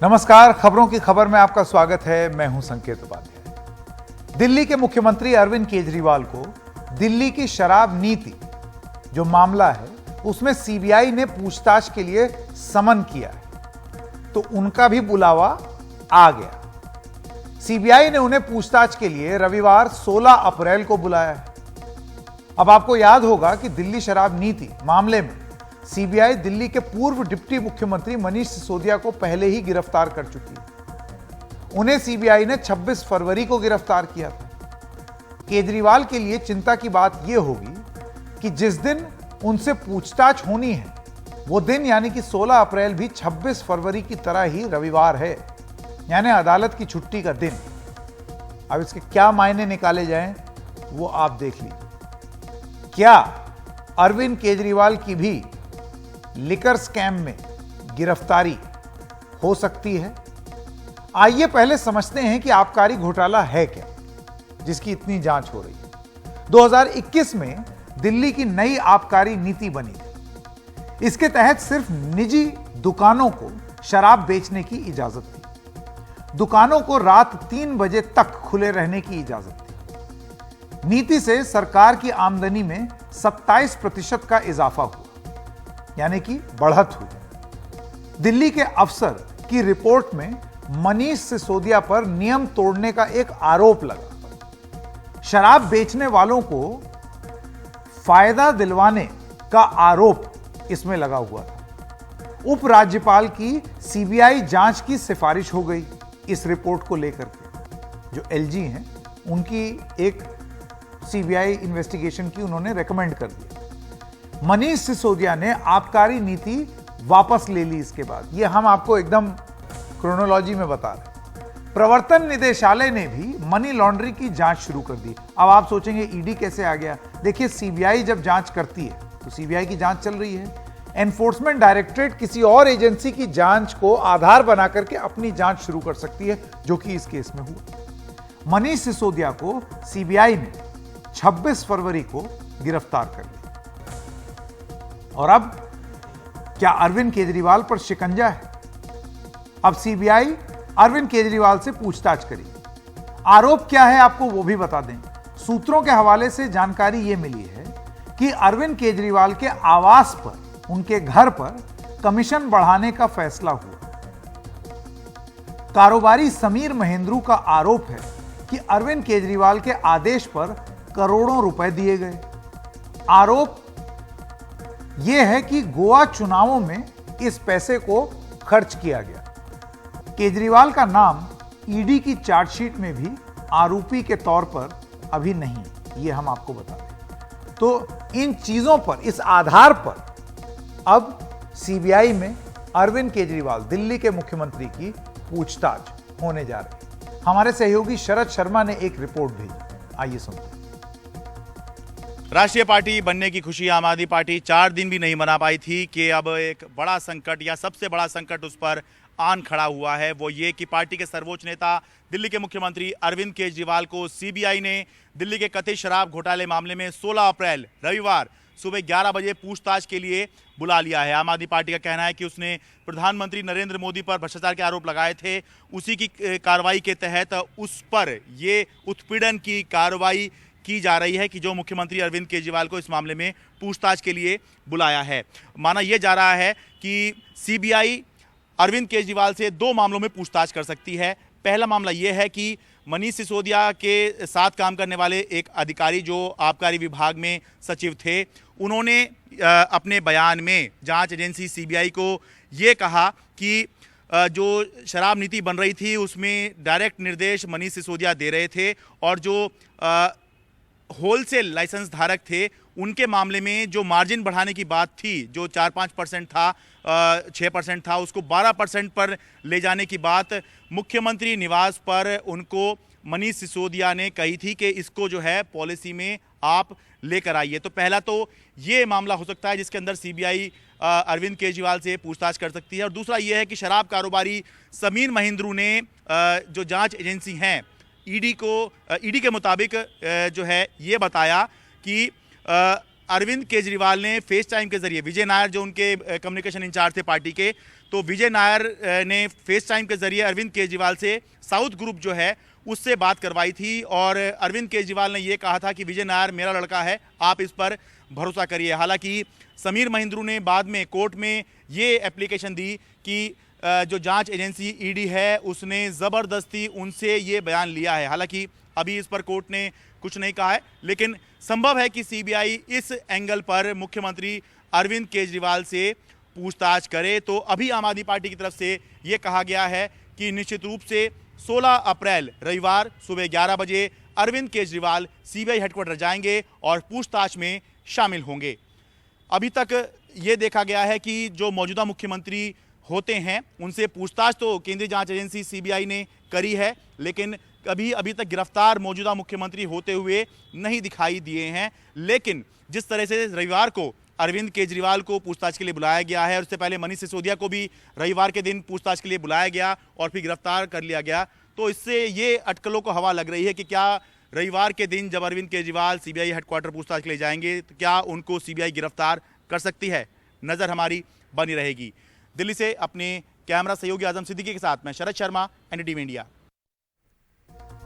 नमस्कार, खबरों की खबर में आपका स्वागत है। मैं हूं संकेत उपाध्याय। दिल्ली के मुख्यमंत्री अरविंद केजरीवाल को दिल्ली की शराब नीति जो मामला है उसमें सीबीआई ने पूछताछ के लिए समन किया है, तो उनका भी बुलावा आ गया। सीबीआई ने उन्हें पूछताछ के लिए रविवार 16 अप्रैल को बुलाया है। अब आपको याद होगा कि दिल्ली शराब नीति मामले में सीबीआई दिल्ली के पूर्व डिप्टी मुख्यमंत्री मनीष सिसोदिया को पहले ही गिरफ्तार कर चुकी है। उन्हें सीबीआई ने 26 फरवरी को गिरफ्तार किया था। केजरीवाल के लिए चिंता की बात यह होगी कि जिस दिन उनसे पूछताछ होनी है वो दिन यानी कि 16 अप्रैल भी 26 फरवरी की तरह ही रविवार है, यानी अदालत की छुट्टी का दिन। अब इसके क्या मायने निकाले जाएं वो आप देख लीजिए। क्या अरविंद केजरीवाल की भी लिकर स्कैम में गिरफ्तारी हो सकती है? आइए पहले समझते हैं कि आबकारी घोटाला है क्या, जिसकी इतनी जांच हो रही है। 2021 में दिल्ली की नई आबकारी नीति बनी थी। इसके तहत सिर्फ निजी दुकानों को शराब बेचने की इजाजत थी। दुकानों को रात 3 बजे तक खुले रहने की इजाजत थी। नीति से सरकार की आमदनी में 27% का इजाफा हुआ, यानी कि बढ़त हुई। दिल्ली के अफसर की रिपोर्ट में मनीष सिसोदिया पर नियम तोड़ने का एक आरोप लगा। शराब बेचने वालों को फायदा दिलवाने का आरोप इसमें लगा हुआ था। उपराज्यपाल की सीबीआई जांच की सिफारिश हो गई इस रिपोर्ट को लेकर के। जो एलजी हैं उनकी एक सीबीआई इन्वेस्टिगेशन की उन्होंने रेकमेंड कर दिया। मनीष सिसोदिया ने आबकारी नीति वापस ले ली। इसके बाद ये हम आपको एकदम क्रोनोलॉजी में बता रहे। प्रवर्तन निदेशालय ने भी मनी लॉन्ड्रिंग की जांच शुरू कर दी। अब आप सोचेंगे ईडी कैसे आ गया? देखिए, सीबीआई जब जांच करती है तो सीबीआई की जांच चल रही है। एनफोर्समेंट डायरेक्टरेट किसी और एजेंसी की जांच को आधार बना करके अपनी जांच शुरू कर सकती है, जो कि इस केस में हुआ। मनीष सिसोदिया को सीबीआई ने 26 फरवरी को गिरफ्तार कर लिया। और अब क्या अरविंद केजरीवाल पर शिकंजा है? अब सीबीआई अरविंद केजरीवाल से पूछताछ करेगी। आरोप क्या है आपको वो भी बता दें। सूत्रों के हवाले से जानकारी यह मिली है कि अरविंद केजरीवाल के आवास पर, उनके घर पर कमीशन बढ़ाने का फैसला हुआ। कारोबारी समीर महेंद्रू का आरोप है कि अरविंद केजरीवाल के आदेश पर करोड़ों रुपए दिए गए। आरोप यह है कि गोवा चुनावों में इस पैसे को खर्च किया गया। केजरीवाल का नाम ईडी की चार्जशीट में भी आरोपी के तौर पर अभी नहीं, यह हम आपको बता दें। तो इन चीजों पर, इस आधार पर अब सीबीआई में अरविंद केजरीवाल, दिल्ली के मुख्यमंत्री की पूछताछ होने जा रही है। हमारे सहयोगी शरद शर्मा ने एक रिपोर्ट भेजी, आइए सुनते हैं। राष्ट्रीय पार्टी बनने की खुशी आम आदमी पार्टी 4 दिन भी नहीं मना पाई थी कि अब एक बड़ा संकट या सबसे बड़ा संकट उस पर आन खड़ा हुआ है। वो ये कि पार्टी के सर्वोच्च नेता दिल्ली के मुख्यमंत्री अरविंद केजरीवाल को सीबीआई ने दिल्ली के कथित शराब घोटाले मामले में 16 अप्रैल रविवार सुबह 11 बजे पूछताछ के लिए बुला लिया है। आम आदमी पार्टी का कहना है कि उसने प्रधानमंत्री नरेंद्र मोदी पर भ्रष्टाचार के आरोप लगाए थे। उसी की कार्रवाई के तहत उस पर ये उत्पीड़न की कार्रवाई की जा रही है कि जो मुख्यमंत्री अरविंद केजरीवाल को इस मामले में पूछताछ के लिए बुलाया है। माना यह जा रहा है कि सीबीआई अरविंद केजरीवाल से 2 मामलों में पूछताछ कर सकती है। पहला मामला यह है कि मनीष सिसोदिया के साथ काम करने वाले एक अधिकारी जो आबकारी विभाग में सचिव थे, उन्होंने अपने बयान में जांच एजेंसी सीबीआई को ये कहा कि जो शराब नीति बन रही थी उसमें डायरेक्ट निर्देश मनीष सिसोदिया दे रहे थे और जो होलसेल लाइसेंस धारक थे उनके मामले में जो मार्जिन बढ़ाने की बात थी, जो 4-5% था, 6% था, उसको 12% पर ले जाने की बात मुख्यमंत्री निवास पर उनको मनीष सिसोदिया ने कही थी कि इसको जो है पॉलिसी में आप लेकर आइए। तो पहला तो ये मामला हो सकता है जिसके अंदर सीबीआई अरविंद केजरीवाल से पूछताछ कर सकती है। और दूसरा ये है कि शराब कारोबारी समीर महेंद्रू ने जो जांच एजेंसी हैं ईडी के मुताबिक जो है ये बताया कि अरविंद केजरीवाल ने फेस टाइम के जरिए, विजय नायर जो उनके कम्युनिकेशन इंचार्ज थे पार्टी के, तो विजय नायर ने फेस टाइम के जरिए अरविंद केजरीवाल से साउथ ग्रुप जो है उससे बात करवाई थी और अरविंद केजरीवाल ने यह कहा था कि विजय नायर मेरा लड़का है, आप इस पर भरोसा करिए। हालांकि समीर महिंद्रू ने बाद में कोर्ट में ये एप्लीकेशन दी कि जो जांच एजेंसी ईडी है उसने ज़बरदस्ती उनसे ये बयान लिया है। हालांकि अभी इस पर कोर्ट ने कुछ नहीं कहा है, लेकिन संभव है कि सीबीआई इस एंगल पर मुख्यमंत्री अरविंद केजरीवाल से पूछताछ करे। तो अभी आम आदमी पार्टी की तरफ से ये कहा गया है कि निश्चित रूप से 16 अप्रैल रविवार सुबह 11 बजे अरविंद केजरीवाल सीबीआई हेडक्वार्टर जाएंगे और पूछताछ में शामिल होंगे। अभी तक ये देखा गया है कि जो मौजूदा मुख्यमंत्री होते हैं उनसे पूछताछ तो केंद्रीय जांच एजेंसी सीबीआई ने करी है, लेकिन अभी तक गिरफ्तार मौजूदा मुख्यमंत्री होते हुए नहीं दिखाई दिए हैं। लेकिन जिस तरह से रविवार को अरविंद केजरीवाल को पूछताछ के लिए बुलाया गया है और उससे पहले मनीष सिसोदिया को भी रविवार के दिन पूछताछ के लिए बुलाया गया और फिर गिरफ्तार कर लिया गया, तो इससे ये अटकलों को हवा लग रही है कि क्या रविवार के दिन जब अरविंद केजरीवाल सीबीआई हेडक्वार्टर पूछताछ के लिए जाएंगे तो क्या उनको सीबीआई गिरफ्तार कर सकती है। नजर हमारी बनी रहेगी। दिल्ली से अपने कैमरा सहयोगी आजम सिद्दीकी के साथ मैं शरद शर्मा, एनडीटीवी इंडिया।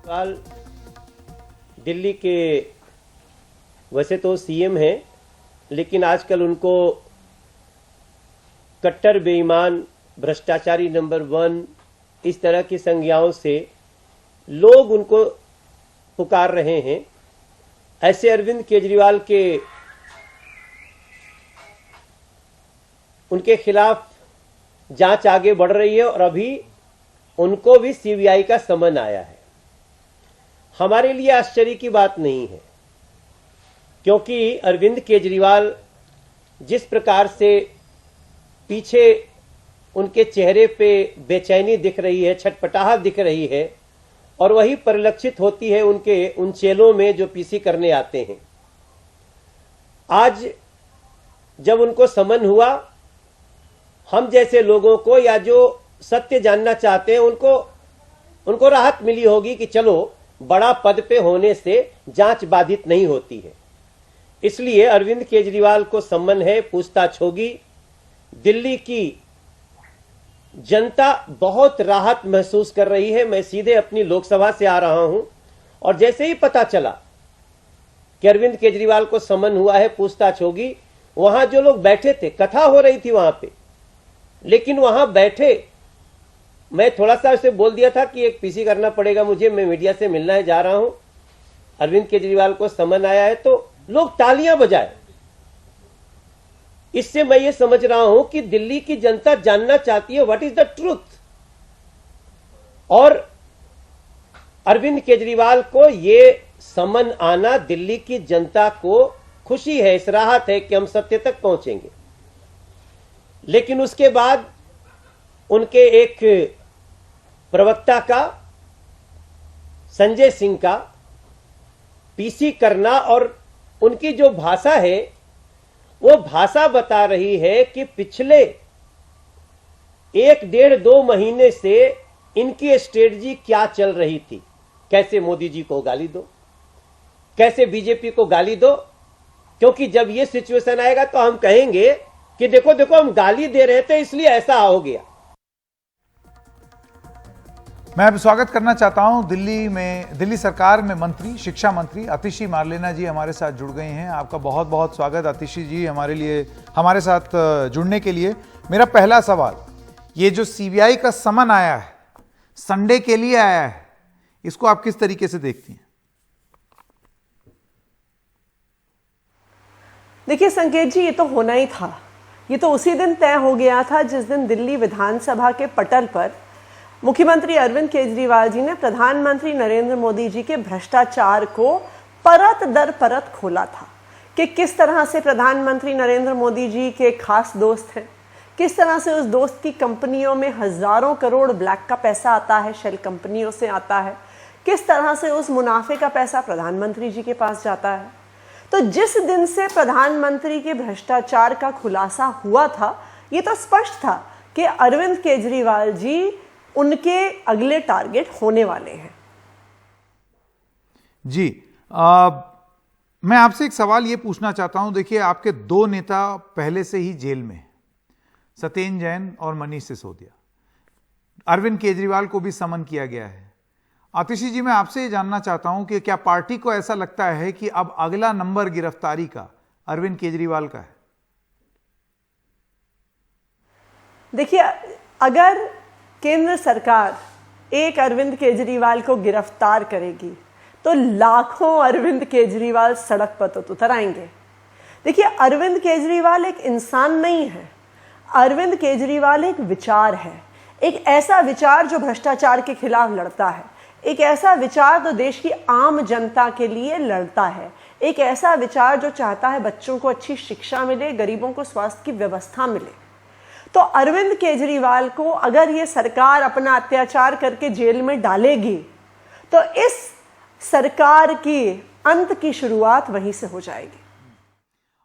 कल दिल्ली के वैसे तो सीएम हैं, लेकिन आजकल उनको कट्टर बेईमान, भ्रष्टाचारी नंबर 1 इस तरह की संज्ञाओं से लोग उनको पुकार रहे हैं। ऐसे अरविंद केजरीवाल के उनके खिलाफ जांच आगे बढ़ रही है और अभी उनको भी सीबीआई का समन आया है। हमारे लिए आश्चर्य की बात नहीं है, क्योंकि अरविंद केजरीवाल जिस प्रकार से पीछे उनके चेहरे पे बेचैनी दिख रही है, छटपटाहट दिख रही है, और वही परिलक्षित होती है उनके उन चेलों में जो पीसी करने आते हैं। आज जब उनको समन हुआ, हम जैसे लोगों को या जो सत्य जानना चाहते हैं उनको राहत मिली होगी कि चलो बड़ा पद पे होने से जांच बाधित नहीं होती है। इसलिए अरविंद केजरीवाल को सम्मन है, पूछताछ होगी। दिल्ली की जनता बहुत राहत महसूस कर रही है। मैं सीधे अपनी लोकसभा से आ रहा हूं और जैसे ही पता चला कि अरविंद केजरीवाल को सम्मन हुआ है, पूछताछ होगी, वहां जो लोग बैठे थे, कथा हो रही थी वहां पे, लेकिन वहां बैठे मैं थोड़ा सा उसे बोल दिया था कि एक पीसी करना पड़ेगा मुझे, मैं मीडिया से मिलना है, जा रहा हूं, अरविंद केजरीवाल को समन आया है, तो लोग तालियां बजाए। इससे मैं ये समझ रहा हूं कि दिल्ली की जनता जानना चाहती है व्हाट इज द ट्रूथ। और अरविंद केजरीवाल को ये समन आना दिल्ली की जनता को खुशी है, इस राहत है कि हम सत्य तक पहुंचेंगे। लेकिन उसके बाद उनके एक प्रवक्ता का, संजय सिंह का पीसी करना, और उनकी जो भाषा है वो भाषा बता रही है कि पिछले 1-1.5-2 महीने से इनकी स्ट्रेटजी क्या चल रही थी। कैसे मोदी जी को गाली दो, कैसे बीजेपी को गाली दो, क्योंकि जब ये सिचुएशन आएगा तो हम कहेंगे कि देखो देखो हम गाली दे रहे थे इसलिए ऐसा हो गया। मैं अब स्वागत करना चाहता हूं दिल्ली सरकार में मंत्री, शिक्षा मंत्री आतिशी मारलेना जी हमारे साथ जुड़ गए हैं। आपका बहुत बहुत स्वागत आतिशी जी हमारे साथ जुड़ने के लिए। मेरा पहला सवाल, ये जो सीबीआई का समन आया है, संडे के लिए आया है, इसको आप किस तरीके से देखती हैं? देखिए संकेत जी, ये तो होना ही था। ये तो उसी दिन तय हो गया था जिस दिन दिल्ली विधानसभा के पटल पर मुख्यमंत्री अरविंद केजरीवाल जी ने प्रधानमंत्री नरेंद्र मोदी जी के भ्रष्टाचार को परत दर परत खोला था कि किस तरह से प्रधानमंत्री नरेंद्र मोदी जी के खास दोस्त हैं, किस तरह से उस दोस्त की कंपनियों में हजारों करोड़ ब्लैक का पैसा आता है, शेल कंपनियों से आता है, किस तरह से उस मुनाफे का पैसा प्रधानमंत्री जी के पास जाता है। तो जिस दिन से प्रधानमंत्री के भ्रष्टाचार का खुलासा हुआ था, ये तो स्पष्ट था कि अरविंद केजरीवाल जी उनके अगले टारगेट होने वाले हैं। जी, मैं आपसे एक सवाल ये पूछना चाहता हूं। देखिए, आपके 2 नेता पहले से ही जेल में हैं, सत्येंद्र जैन और मनीष सिसोदिया। अरविंद केजरीवाल को भी समन किया गया है। आतिशी जी, मैं आपसे ये जानना चाहता हूं कि क्या पार्टी को ऐसा लगता है कि अब अगला नंबर गिरफ्तारी का अरविंद केजरीवाल का है? देखिए, अगर केंद्र सरकार एक अरविंद केजरीवाल को गिरफ्तार करेगी तो लाखों अरविंद केजरीवाल सड़क पर तो उतर आएंगे। देखिए, अरविंद केजरीवाल एक इंसान नहीं है, अरविंद केजरीवाल एक विचार है। एक ऐसा विचार जो भ्रष्टाचार के खिलाफ लड़ता है, एक ऐसा विचार जो देश की आम जनता के लिए लड़ता है, एक ऐसा विचार जो चाहता है बच्चों को अच्छी शिक्षा मिले, गरीबों को स्वास्थ्य की व्यवस्था मिले। तो अरविंद केजरीवाल को अगर ये सरकार अपना अत्याचार करके जेल में डालेगी तो इस सरकार की अंत की शुरुआत वहीं से हो जाएगी।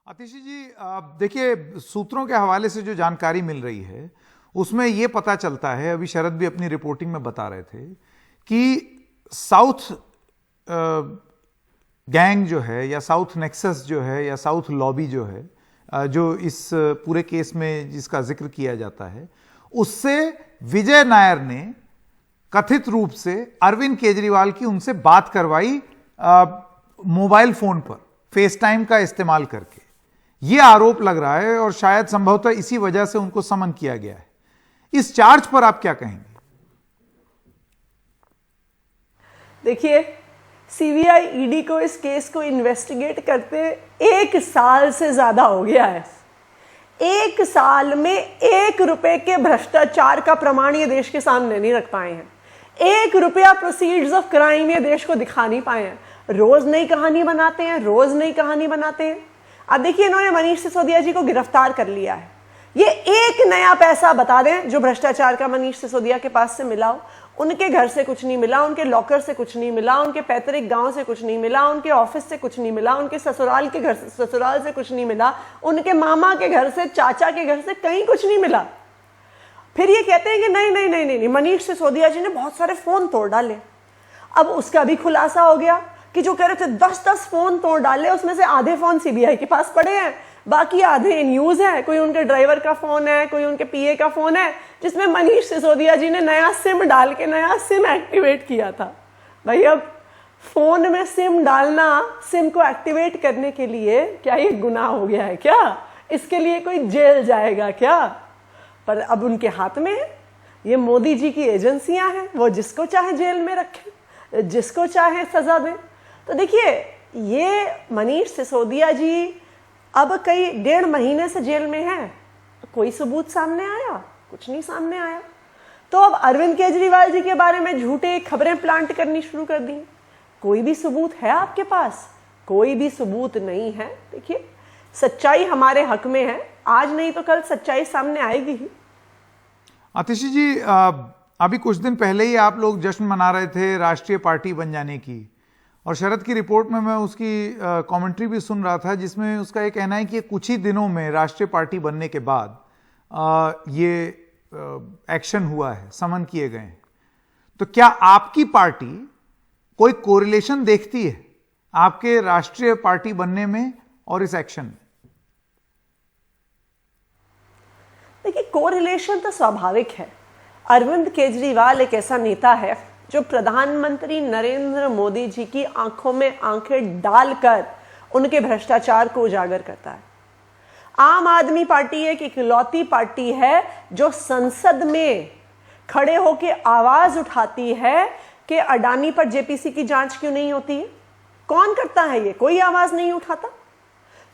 आतिशी जी, देखिए, सूत्रों के हवाले से जो जानकारी मिल रही है उसमें यह पता चलता है, अभी शरद भी अपनी रिपोर्टिंग में बता रहे थे कि साउथ गैंग जो है या साउथ नेक्सस जो है या साउथ लॉबी जो है, जो इस पूरे केस में जिसका जिक्र किया जाता है, उससे विजय नायर ने कथित रूप से अरविंद केजरीवाल की उनसे बात करवाई मोबाइल फोन पर फेस टाइम का इस्तेमाल करके। यह आरोप लग रहा है और शायद संभवतः इसी वजह से उनको समन किया गया है। इस चार्ज पर आप क्या कहेंगे? देखिए, सीबीआई ईडी को इस केस को इन्वेस्टिगेट करते 1 साल से ज्यादा हो गया है। 1 साल में 1 रुपए के भ्रष्टाचार का प्रमाण ये देश के सामने नहीं रख पाए हैं। 1 रुपया प्रोसीड्स ऑफ क्राइम ये देश को दिखा नहीं पाए हैं। रोज नई कहानी बनाते हैं, रोज नई कहानी बनाते हैं। अब देखिए, इन्होंने मनीष सिसोदिया जी को गिरफ्तार कर लिया है। ये एक नया पैसा बता दें जो भ्रष्टाचार का मनीष सिसोदिया के पास से मिला हो। उनके घर से कुछ नहीं मिला, उनके लॉकर से कुछ नहीं मिला, उनके पैतृक गांव से कुछ नहीं मिला, उनके ऑफिस से कुछ नहीं मिला, उनके ससुराल से कुछ नहीं मिला, उनके मामा के घर से, चाचा के घर से कहीं कुछ नहीं मिला। फिर ये कहते हैं कि नहीं नहीं नहीं नहीं, नहीं मनीष सिसोदिया जी ने बहुत सारे फोन तोड़ डाले। अब उसका भी खुलासा हो गया कि जो कह रहे थे 10-10 फोन तोड़ डाले, उसमें से आधे फोन सीबीआई के पास पड़े हैं, बाकी आधे न्यूज है। कोई उनके ड्राइवर का फोन है, कोई उनके पीए का फोन है, जिसमें मनीष सिसोदिया जी ने नया सिम डाल के नया सिम एक्टिवेट किया था। भाई, अब फोन में सिम डालना, सिम को एक्टिवेट करने के लिए क्या ये गुनाह हो गया है क्या? इसके लिए कोई जेल जाएगा क्या? पर अब उनके हाथ में ये मोदी जी की एजेंसियां हैं, वो जिसको चाहे जेल में रखें, जिसको चाहे सजा दें। तो देखिए, ये मनीष सिसोदिया जी अब कई 1.5 महीने से जेल में है, कोई सबूत सामने आया? कुछ नहीं सामने आया। तो अब अरविंद केजरीवाल जी के बारे में झूठे खबरें प्लांट करनी शुरू कर दी। कोई भी सबूत है आपके पास? कोई भी सबूत नहीं है। देखिए, सच्चाई हमारे हक में है, आज नहीं तो कल सच्चाई सामने आएगी ही। आतिशी जी, अभी कुछ दिन पहले ही आप लोग जश्न मना रहे थे राष्ट्रीय पार्टी बन जाने की, और शरद की रिपोर्ट में मैं उसकी कमेंट्री भी सुन रहा था, जिसमें उसका ये कहना है कि कुछ ही दिनों में राष्ट्रीय पार्टी बनने के बाद ये एक्शन हुआ है, समन किए गए हैं। तो क्या आपकी पार्टी कोई कोरिलेशन देखती है आपके राष्ट्रीय पार्टी बनने में और इस एक्शन में? देखिए, कोरिलेशन तो स्वाभाविक है। अरविंद केजरीवाल एक ऐसा नेता है जो प्रधानमंत्री नरेंद्र मोदी जी की आंखों में आंखें डालकर उनके भ्रष्टाचार को उजागर करता है। आम आदमी पार्टी एक इकलौती पार्टी है जो संसद में खड़े होकर आवाज उठाती है कि अडानी पर जेपीसी की जांच क्यों नहीं होती है। कौन करता है ये? कोई आवाज नहीं उठाता।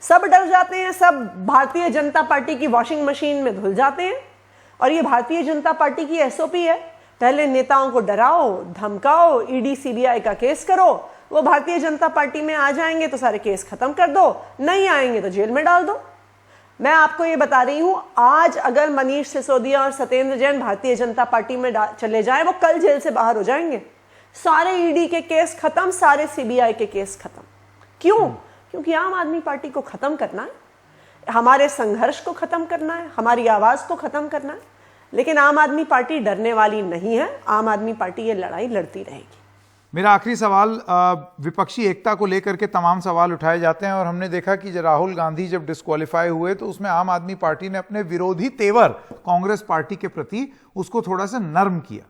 सब डर जाते हैं, सब भारतीय जनता पार्टी की वॉशिंग मशीन में धुल जाते हैं। और ये भारतीय जनता पार्टी की एसओपी है, पहले नेताओं को डराओ, धमकाओ, ईडी सीबीआई का केस करो, वो भारतीय जनता पार्टी में आ जाएंगे तो सारे केस खत्म कर दो, नहीं आएंगे तो जेल में डाल दो। मैं आपको ये बता रही हूं, आज अगर मनीष सिसोदिया और सत्येंद्र जैन भारतीय जनता पार्टी में चले जाएं, वो कल जेल से बाहर हो जाएंगे। सारे ईडी के केस खत्म, सारे सीबीआई के केस खत्म। क्यों? क्योंकि आम आदमी पार्टी को खत्म करना है, हमारे संघर्ष को खत्म करना है, हमारी आवाज को खत्म करना है। लेकिन आम आदमी पार्टी डरने वाली नहीं है। आम आदमी पार्टी ये लड़ाई लड़ती रहेगी। मेरा आखिरी सवाल, विपक्षी एकता को लेकर के तमाम सवाल उठाए जाते हैं और हमने देखा कि राहुल गांधी जब डिस्क्वालीफाई हुए तो उसमें आम आदमी पार्टी ने अपने विरोधी तेवर कांग्रेस पार्टी के प्रति उसको थोड़ा सा नर्म किया।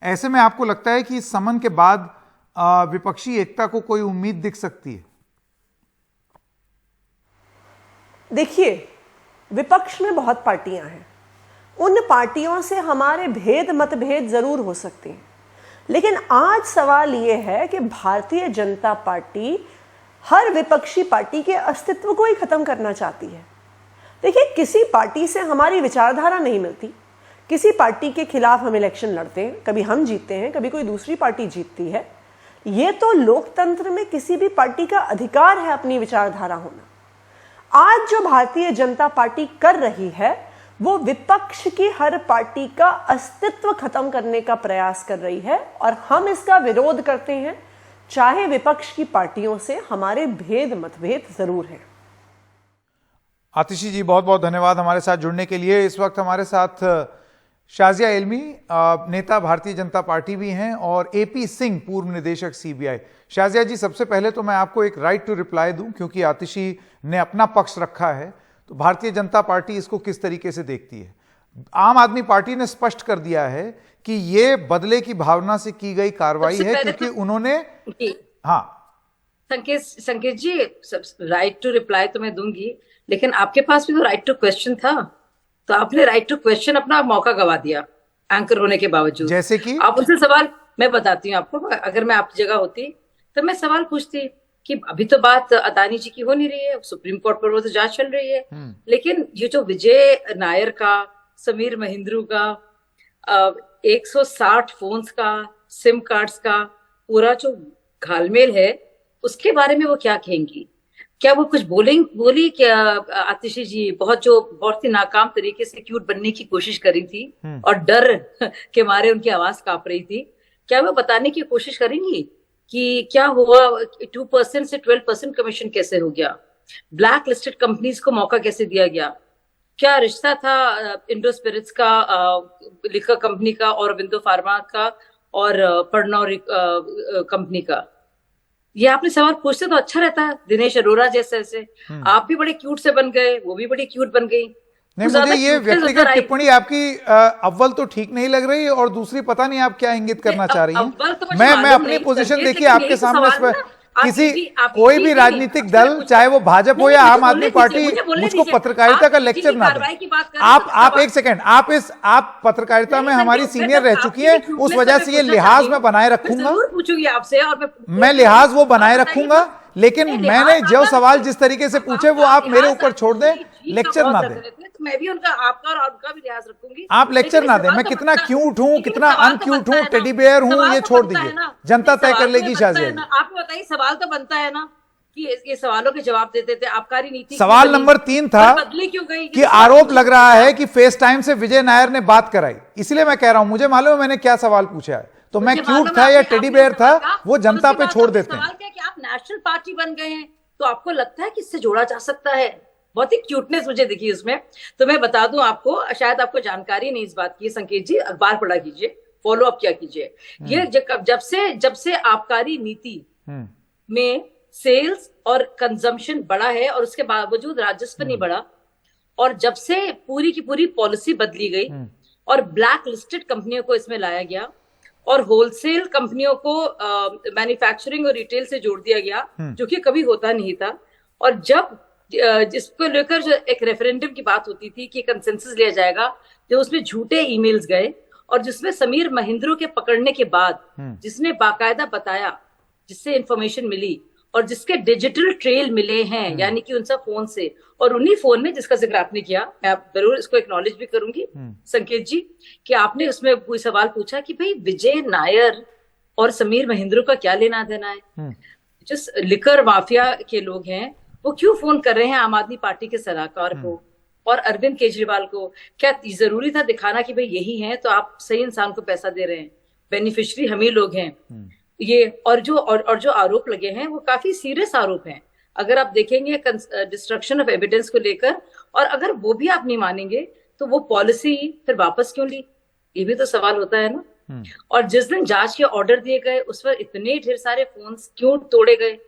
ऐसे में आपको लगता है कि इस समन के बाद विपक्षी एकता को कोई उम्मीद दिख सकती है? देखिए, विपक्ष में बहुत पार्टियां हैं, उन पार्टियों से हमारे मतभेद जरूर हो सकते हैं, लेकिन आज सवाल यह है कि भारतीय जनता पार्टी हर विपक्षी पार्टी के अस्तित्व को ही खत्म करना चाहती है। देखिए, किसी पार्टी से हमारी विचारधारा नहीं मिलती, किसी पार्टी के खिलाफ हम इलेक्शन लड़ते हैं, कभी हम जीतते हैं, कभी कोई दूसरी पार्टी जीतती है। यह तो लोकतंत्र में किसी भी पार्टी का अधिकार है अपनी विचारधारा होना। आज जो भारतीय जनता पार्टी कर रही है वो विपक्ष की हर पार्टी का अस्तित्व खत्म करने का प्रयास कर रही है और हम इसका विरोध करते हैं, चाहे विपक्ष की पार्टियों से हमारे मतभेद जरूर हैं। आतिशी जी, बहुत बहुत धन्यवाद हमारे साथ जुड़ने के लिए। इस वक्त हमारे साथ शाजिया इल्मी, नेता भारतीय जनता पार्टी भी हैं, और एपी सिंह, पूर्व निदेशक सीबीआई। शाजिया जी, सबसे पहले तो मैं आपको एक राइट टू रिप्लाई दूं, क्योंकि आतिशी ने अपना पक्ष रखा है, तो भारतीय जनता पार्टी इसको किस तरीके से देखती है? आम आदमी पार्टी ने स्पष्ट कर दिया है कि ये बदले की भावना से की गई कार्रवाई है, क्योंकि उन्होंने संकेत जी, राइट टू रिप्लाई तो मैं दूंगी, लेकिन आपके पास भी तो राइट टू क्वेश्चन था, तो आपने राइट टू क्वेश्चन अपना मौका गवा दिया एंकर होने के बावजूद। जैसे कि आप उनसे सवाल, मैं बताती हूँ आपको, अगर मैं आपकी जगह होती तो मैं सवाल पूछती कि अभी तो बात अदानी जी की हो नहीं रही है, सुप्रीम कोर्ट पर वो तो जांच चल रही है, लेकिन ये जो विजय नायर का, समीर महिंद्रू का 160 फोन्स का, सिम कार्ड्स का पूरा जो घालमेल है, उसके बारे में वो क्या कहेंगी? क्या वो कुछ बोली क्या आतिशी जी? बहुत ही नाकाम तरीके से क्यूट बनने की कोशिश करी थी और डर के मारे उनकी आवाज कांप रही थी। क्या वो बताने की कोशिश करेंगी कि क्या हुआ, 2% से 12% कमीशन कैसे हो गया, ब्लैक लिस्टेड कंपनीज को मौका कैसे दिया गया, क्या रिश्ता था इंडो स्पिरिट्स का, लिकर कंपनी का, और विंडो फार्मा का, और पड़नौर कंपनी का? ये आपने सवाल पूछते तो अच्छा रहता है। दिनेश अरोड़ा जैसे आप भी बड़े क्यूट से बन गए, वो भी बड़ी क्यूट बन गई। नहीं, मुझे ये व्यक्तिगत टिप्पणी आपकी अव्वल तो ठीक नहीं लग रही, और दूसरी पता नहीं आप क्या इंगित करना चाह रही हैं। मैं अपनी पोजीशन देखिए आपके सामने, कोई भी राजनीतिक दल, चाहे वो भाजपा हो या आम आदमी पार्टी, मुझको पत्रकारिता का लेक्चर ना दे। आप एक सेकंड, आप पत्रकारिता में हमारी सीनियर रह चुकी है, उस वजह से ये लिहाज मैं बनाए रखूंगा, पूछूंगी आपसे, और मैं लिहाज वो बनाए रखूंगा, लेकिन मैंने जो सवाल जिस तरीके से पूछे वो आप मेरे ऊपर छोड़ दें, लेक्चर ना दें। मैं भी आपका और उनका भी लिहाज रखूंगी। आप लेक्चर ना दें। मैं कितना क्यूट हूँ, कितना अनक्यूट हूँ, टेडी बेयर हूँ, ये छोड़ दीजिए, जनता तय कर लेगी। शाजिया जी, आप बताइए, सवाल तो बनता है ना कि ये सवालों के जवाब देते थे। आबकारी नीति सवाल नंबर 3 था बदली क्यों गई कि आरोप लग रहा है कि फेस टाइम से विजय नायर ने बात कराई, इसलिए मैं कह रहा हूं, मुझे मालूम है मैंने क्या सवाल पूछा है, तो मैं क्यूट था या टेडी बेयर था वो जनता पे छोड़ देते हैं। सवाल क्या कि आप नेशनल पार्टी बन गए हैं, तो आपको लगता है कि इससे जोड़ा जा सकता है। बहुत ही क्यूटनेस मुझे दिखी उसमें। तो मैं बता दूं आपको, शायद आपको जानकारी नहीं इस बात की, संकेत जी अखबार पढ़ा कीजिए, फॉलो अप किया कीजिए। ये जब से आबकारी नीति में सेल्स और कंजम्पशन बढ़ा है और उसके बावजूद राजस्व नहीं बढ़ा, और जब से पूरी की पूरी पॉलिसी बदली गई और ब्लैक लिस्टेड कंपनियों को इसमें लाया गया और होलसेल कंपनियों को मैन्युफैक्चरिंग और रिटेल से जोड़ दिया गया, जो कि कभी होता नहीं था, और जब जिसको लेकर जो एक रेफरेंडम की बात होती थी कि कंसेंसस लिया जाएगा, तो उसमें झूठे ईमेल्स गए, और जिसमें समीर महिंद्रू के पकड़ने के बाद जिसने बाकायदा बताया, जिससे इंफॉर्मेशन मिली और जिसके डिजिटल ट्रेल मिले हैं, यानी कि उनसे फोन से, और उन्हीं फोन में जिसका जिक्र आपने किया, मैं जरूर इसको एक्नॉलेज भी करूंगी संकेत जी, कि आपने उसमें कोई सवाल पूछा कि भाई विजय नायर और समीर महिंद्रू का क्या लेना देना है, जो लिकर माफिया के लोग हैं वो क्यों फोन कर रहे हैं आम आदमी पार्टी के सलाहकार को और अरविंद केजरीवाल को? क्या जरूरी था दिखाना कि भाई यही है, तो आप सही इंसान को पैसा दे रहे हैं, बेनिफिशियरी हम ही लोग हैं ये? और जो आरोप लगे हैं वो काफी सीरियस आरोप हैं। अगर आप देखेंगे डिस्ट्रक्शन ऑफ एविडेंस को लेकर, और अगर वो भी आप नहीं मानेंगे तो वो पॉलिसी फिर वापस क्यों ली, ये भी तो सवाल होता है ना। और जिस दिन जांच के ऑर्डर दिए गए उस पर इतने ढेर सारे फोन क्यों तोड़े गए?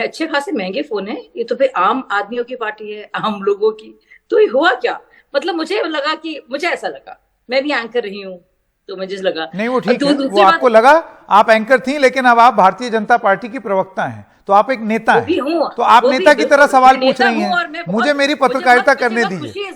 अच्छे खासे महंगे फोन है ये, तो फिर आम आदमियों की पार्टी है, आम लोगों की। तो ये हुआ क्या? मतलब मुझे ऐसा लगा, मैं भी एंकर रही हूँ तो मुझे लगा नहीं वो ठीक है, वो आपको लगा आप एंकर थी, लेकिन अब आप भारतीय जनता पार्टी की प्रवक्ता हैं, तो आप एक नेता हैं, तो आप नेता की तरह सवाल पूछ रही हैं। मुझे मेरी पत्रकारिता करने दीजिए।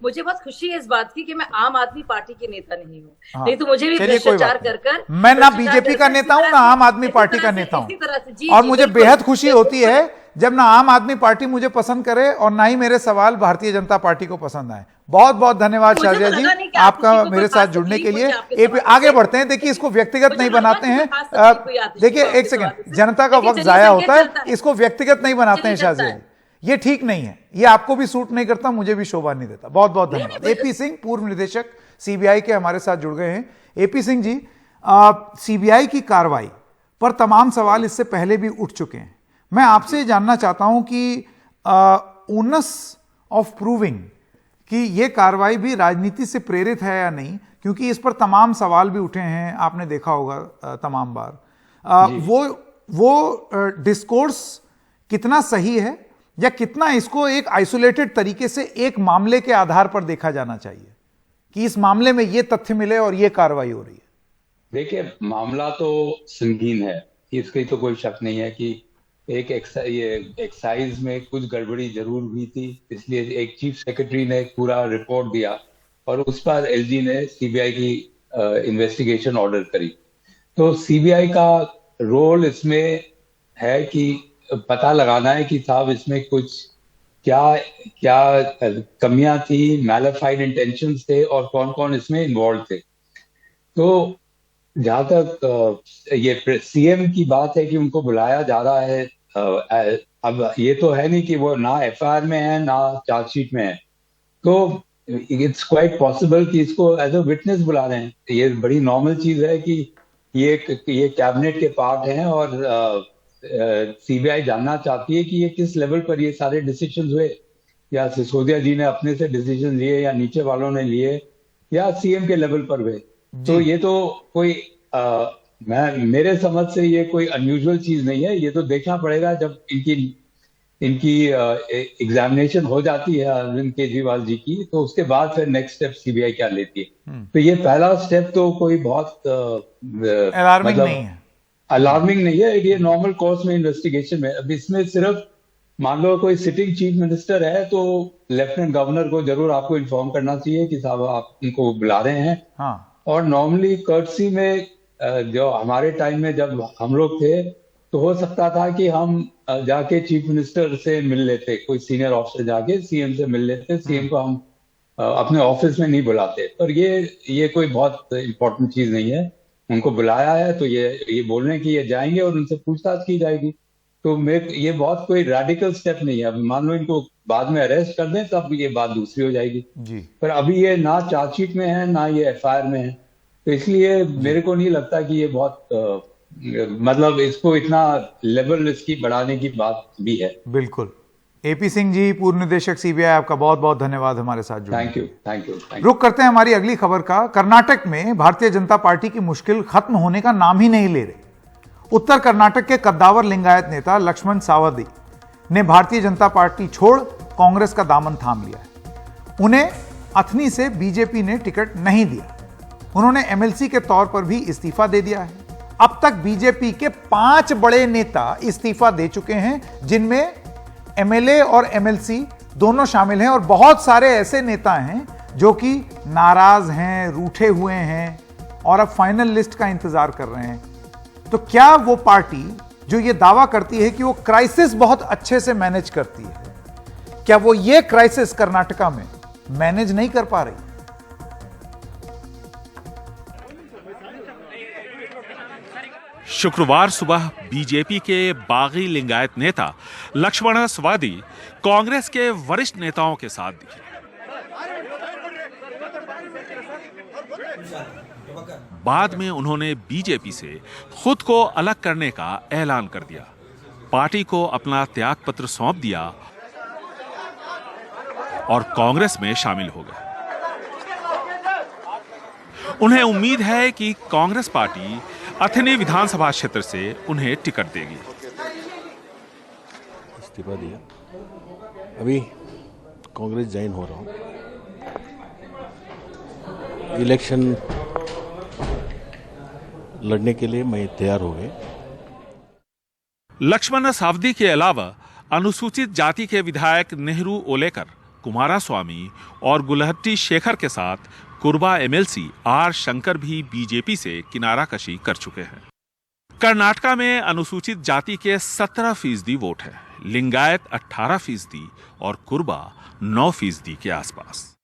मुझे बहुत खुशी है इस बात की कि मैं आम आदमी पार्टी की नेता नहीं हूँ। नहीं तो मुझे भी भ्रष्टाचार कर मैं ना बीजेपी का नेता हूं ना आम आदमी पार्टी का नेता हूं, और मुझे बेहद खुशी होती है जब ना आम आदमी पार्टी मुझे पसंद करे और ना ही मेरे सवाल भारतीय जनता पार्टी को पसंद आए। बहुत बहुत धन्यवाद शारजा जी आपका मेरे साथ जुड़ने के लिए। आगे बढ़ते हैं। देखिए इसको व्यक्तिगत नहीं बनाते हैं। देखिए एक सेकंड, जनता का वक्त जाया होता है, इसको व्यक्तिगत नहीं बनाते हैं शारजा जी, ये ठीक नहीं है, ये आपको भी सूट नहीं करता, मुझे भी शोभा नहीं देता। बहुत बहुत धन्यवाद। एपी सिंह पूर्व निदेशक सीबीआई के हमारे साथ जुड़ गए हैं। एपी सिंह जी, सीबीआई की कार्रवाई पर तमाम सवाल इससे पहले भी उठ चुके हैं। मैं आपसे जानना चाहता हूं कि ओनस ऑफ प्रूविंग कि ये कार्रवाई भी राजनीति से प्रेरित है या नहीं, क्योंकि इस पर तमाम सवाल भी उठे हैं, आपने देखा होगा तमाम बार। वो डिस्कोर्स कितना सही है या कितना इसको एक आइसोलेटेड तरीके से एक मामले के आधार पर देखा जाना चाहिए कि इस मामले में ये तथ्य मिले और ये कार्रवाई हो रही है? देखिए मामला तो संगीन है, इसकी तो कोई शक नहीं है कि एक एक्साइज में कुछ गड़बड़ी जरूर हुई थी, इसलिए एक चीफ सेक्रेटरी ने पूरा रिपोर्ट दिया और उस पर एलजी ने सीबीआई की इन्वेस्टिगेशन ऑर्डर करी। तो सीबीआई का रोल इसमें है कि पता लगाना है कि साहब इसमें कुछ क्या क्या कमियां थी, मैलिफाइड इंटेंशंस थे और कौन कौन इसमें इन्वॉल्व थे। तो जहां तक ये सीएम की बात है कि उनको बुलाया जा रहा है, अब ये तो है नहीं कि वो ना एफआईआर में है ना चार्जशीट में है, तो इट्स क्वाइट पॉसिबल कि इसको एज अ विटनेस बुला रहे हैं। ये बड़ी नॉर्मल चीज है कि ये कैबिनेट के पार्ट हैं और सीबीआई जानना चाहती है कि ये किस लेवल पर ये सारे डिसीजन हुए, या सिसोदिया जी ने अपने से डिसीजन लिए या नीचे वालों ने लिए या सीएम के लेवल पर हुए। तो ये तो कोई मेरे समझ से ये कोई अनयूजुअल चीज नहीं है। ये तो देखना पड़ेगा जब इनकी एग्जामिनेशन हो जाती है अरविंद केजरीवाल जी की, तो उसके बाद फिर नेक्स्ट स्टेप सीबीआई क्या लेती है। तो ये पहला स्टेप तो कोई बहुत अलार्मिंग नहीं है, अलार्मिंग नहीं है, ये नॉर्मल कोर्स में इन्वेस्टिगेशन में। अब इसमें सिर्फ मान लो कोई सिटिंग चीफ मिनिस्टर है तो लेफ्टिनेंट गवर्नर को जरूर आपको इन्फॉर्म करना चाहिए कि साहब आप उनको बुला रहे हैं। हाँ। और नॉर्मली कर्टसी में जो हमारे टाइम में जब हम लोग थे तो हो सकता था कि हम जाके चीफ मिनिस्टर से मिल लेते, कोई सीनियर ऑफिसर जाके सीएम से मिल लेते, सीएम को हम अपने ऑफिस में नहीं बुलाते। पर ये कोई बहुत इंपॉर्टेंट चीज नहीं है। उनको बुलाया है तो ये बोल रहे हैं कि ये जाएंगे और उनसे पूछताछ की जाएगी। तो ये बहुत कोई रेडिकल स्टेप नहीं है। अब मान लो इनको बाद में अरेस्ट कर दें तब ये बात दूसरी हो जाएगी जी। पर अभी ये ना चार्जशीट में है ना ये एफआईआर में है, तो इसलिए मेरे को नहीं लगता कि ये बहुत मतलब इसको इतना लेवल इसकी बढ़ाने की बात भी है। बिल्कुल। एपी सिंह जी, पूर्व निदेशक सीबीआई, आपका बहुत बहुत धन्यवाद हमारे साथ जुड़ने। Thank you. रुक करते हैं हमारी अगली खबर का। कर्नाटक में भारतीय जनता पार्टी की मुश्किल खत्म होने का नाम ही नहीं ले रही। उत्तर कर्नाटक के कद्दावर लिंगायत नेता लक्ष्मण सावदी ने भारतीय जनता पार्टी छोड़ कांग्रेस का दामन थाम लिया है। उन्हें अथनी से बीजेपी ने टिकट नहीं दिया। उन्होंने एमएलसी के तौर पर भी इस्तीफा दे दिया है। अब तक बीजेपी के 5 बड़े नेता इस्तीफा दे चुके हैं, जिनमें एमएलए और एमएलसी दोनों शामिल हैं, और बहुत सारे ऐसे नेता हैं जो कि नाराज हैं, रूठे हुए हैं और अब फाइनल लिस्ट का इंतजार कर रहे हैं। तो क्या वो पार्टी जो ये दावा करती है कि वो क्राइसिस बहुत अच्छे से मैनेज करती है, क्या वो ये क्राइसिस कर्नाटका में मैनेज नहीं कर पा रही? शुक्रवार सुबह बीजेपी के बागी लिंगायत नेता लक्ष्मण सवादी कांग्रेस के वरिष्ठ नेताओं के साथ दिखे। बाद में उन्होंने बीजेपी से खुद को अलग करने का ऐलान कर दिया, पार्टी को अपना त्याग पत्र सौंप दिया और कांग्रेस में शामिल हो गए। उन्हें उम्मीद है कि कांग्रेस पार्टी अथनी विधानसभा क्षेत्र से उन्हें टिकट देगी। इस्तीफा दिया, अभी कांग्रेस ज्वाइन हो रहा हूँ। इलेक्शन लड़ने के लिए मैं तैयार हो गए। लक्ष्मण सावदी के अलावा अनुसूचित जाति के विधायक नेहरू ओलेकर, कुमारास्वामी और गुलहट्टी शेखर के साथ कुरबा एमएलसी आर शंकर भी बीजेपी से किनाराकशी कर चुके हैं। कर्नाटका में अनुसूचित जाति के 17% वोट है, लिंगायत 18% और कुरबा 9% के आसपास।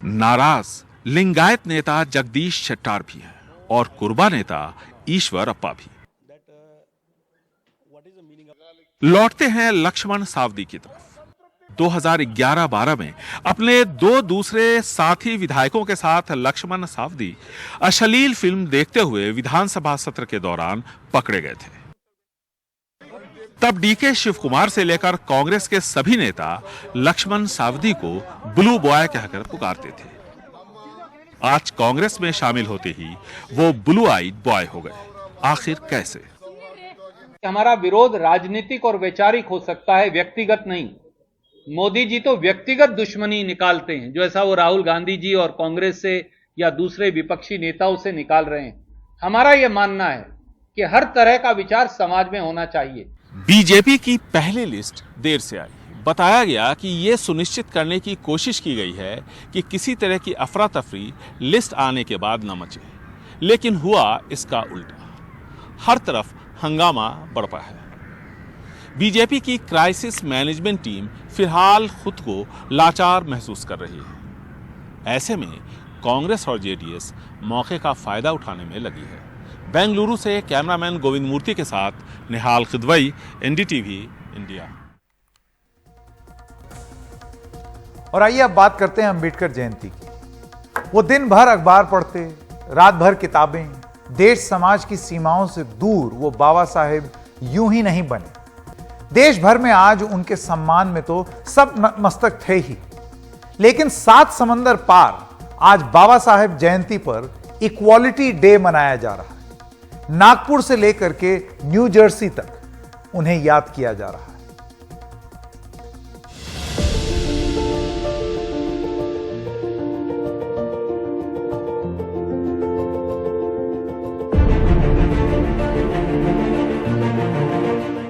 नाराज लिंगायत नेता जगदीश शेट्टार भी हैं और कुरबा नेता ईश्वर अप्पा भी। लौटते हैं लक्ष्मण सावदी की तरफ। 2011-12 में अपने 2 दूसरे साथी विधायकों के साथ लक्ष्मण सावदी अश्लील फिल्म देखते हुए विधानसभा सत्र के दौरान पकड़े गए थे। तब डीके शिव कुमार से लेकर कांग्रेस के सभी नेता लक्ष्मण सावदी को ब्लू बॉय कहकर पुकारते थे। आज कांग्रेस में शामिल होते ही वो ब्लू आइड बॉय हो गए। आखिर कैसे? हमारा विरोध राजनीतिक और वैचारिक हो सकता है, व्यक्तिगत नहीं। मोदी जी तो व्यक्तिगत दुश्मनी निकालते हैं, जो ऐसा वो राहुल गांधी जी और कांग्रेस से या दूसरे विपक्षी नेताओं से निकाल रहे हैं। हमारा यह मानना है कि हर तरह का विचार समाज में होना चाहिए। बीजेपी की पहली लिस्ट देर से आई। बताया गया कि यह सुनिश्चित करने की कोशिश की गई है कि किसी तरह की अफरा तफरी लिस्ट आने के बाद न मचे, लेकिन हुआ इसका उल्टा। हर तरफ हंगामा बढ़ता है। बीजेपी की क्राइसिस मैनेजमेंट टीम फिलहाल खुद को लाचार महसूस कर रही है। ऐसे में कांग्रेस और जेडीएस मौके का फायदा उठाने में लगी है। बेंगलुरु से कैमरामैन गोविंद मूर्ति के साथ निहाल खिदवई, एनडीटीवी इंडिया। और आइए अब बात करते हैं अंबेडकर जयंती की। वो दिन भर अखबार पढ़ते, रात भर किताबें, देश समाज की सीमाओं से दूर वो बाबा साहेब यूं ही नहीं बने। देश भर में आज उनके सम्मान में तो सब मस्तक थे ही, लेकिन 7 समंदर पार आज बाबा साहेब जयंती पर इक्वालिटी डे मनाया जा रहा है। नागपुर से लेकर के न्यू जर्सी तक उन्हें याद किया जा रहा है।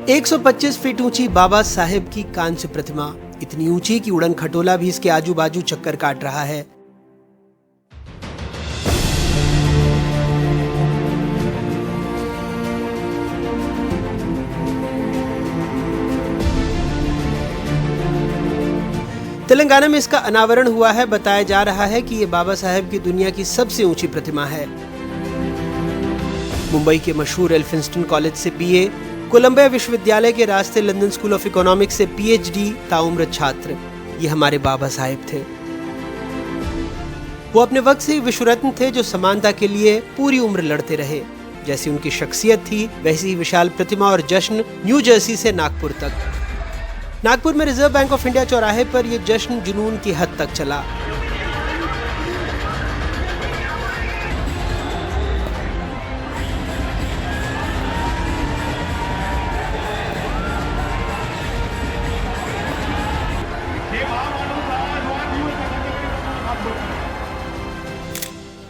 एक 125 फीट ऊंची बाबा साहेब की कांस्य प्रतिमा, इतनी ऊंची कि उड़न खटोला भी इसके आजू बाजू चक्कर काट रहा है। तेलंगाना में इसका अनावरण हुआ है। बताया जा रहा है कि यह बाबा साहेब की दुनिया की सबसे ऊंची प्रतिमा है। मुंबई के मशहूर एल्फिंस्टन कॉलेज से बीए, कोलंबिया विश्वविद्यालय के रास्ते लंदन स्कूल ऑफ इकोनॉमिक्स से पीएचडी ताउम्र छात्र, ये हमारे बाबा साहेब थे। वो अपने वक्त से विश्व रत्न थे, जो समानता के लिए पूरी उम्र लड़ते रहे। जैसी उनकी शख्सियत थी, वैसी ही विशाल प्रतिमा और जश्न न्यू जर्सी से नागपुर तक। नागपुर में रिजर्व बैंक ऑफ इंडिया चौराहे पर यह जश्न जुनून की हद तक चला।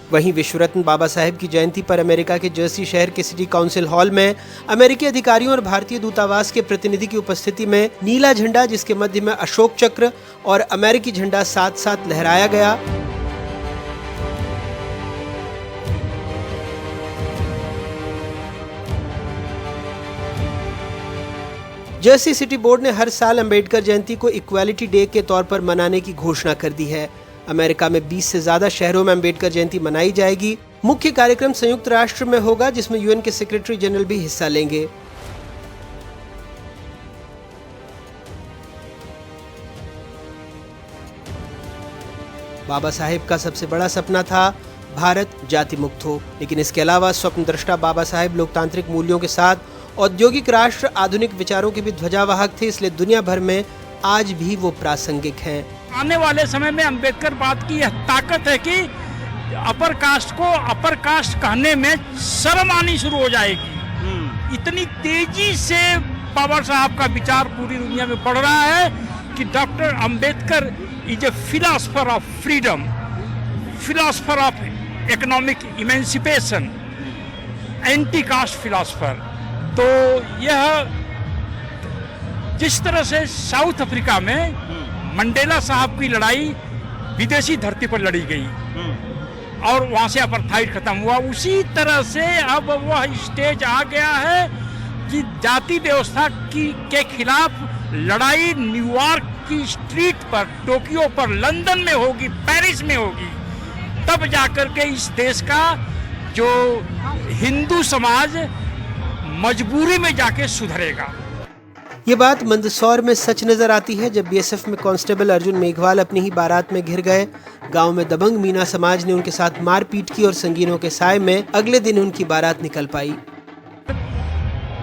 वहीं विश्वरत्न बाबा साहेब की जयंती पर अमेरिका के जर्सी शहर के सिटी काउंसिल हॉल में अमेरिकी अधिकारियों और भारतीय दूतावास के प्रतिनिधि की उपस्थिति में नीला झंडा, जिसके मध्य में अशोक चक्र और अमेरिकी झंडा साथ साथ लहराया गया। जर्सी सिटी बोर्ड ने हर साल अंबेडकर जयंती को इक्वालिटी डे के तौर पर मनाने की घोषणा कर दी है। अमेरिका में 20 से ज्यादा शहरों में अंबेडकर जयंती मनाई जाएगी। मुख्य कार्यक्रम संयुक्त राष्ट्र में होगा, जिसमें यूएन के सेक्रेटरी जनरल भी हिस्सा लेंगे। बाबा साहेब का सबसे बड़ा सपना था भारत जाति मुक्त हो, लेकिन इसके अलावा स्वप्न दृष्टा बाबा साहेब लोकतांत्रिक मूल्यों के साथ औद्योगिक राष्ट्र, आधुनिक विचारों के भी ध्वजावाहक थे, इसलिए दुनिया भर में आज भी वो प्रासंगिक हैं। आने वाले समय में अंबेडकर बात की यह ताकत है कि अपर कास्ट को अपर कास्ट कहने में शर्म आनी शुरू हो जाएगी। इतनी तेजी से बाबा साहब का विचार पूरी दुनिया में बढ़ रहा है कि doctor Ambedkar is a philosopher of freedom, philosopher of economic emancipation, anti cast philosopher. तो यह जिस तरह से साउथ अफ्रीका में मंडेला साहब की लड़ाई विदेशी धरती पर लड़ी गई और वहां से अपार्थाइड खत्म हुआ, उसी तरह से अब वह स्टेज आ गया है कि जाति व्यवस्था के खिलाफ लड़ाई न्यूयॉर्क की स्ट्रीट पर, टोक्यो पर, लंदन में होगी, पेरिस में होगी। तब जाकर के इस देश का जो हिंदू समाज मजबूरी में जाके सुधरेगा। ये बात मंदसौर में सच नजर आती है जब बीएसएफ में कांस्टेबल अर्जुन मेघवाल अपनी ही बारात में घिर गए। गांव में दबंग मीना समाज ने उनके साथ मारपीट की और संगीनों के साए में अगले दिन उनकी बारात निकल पाई।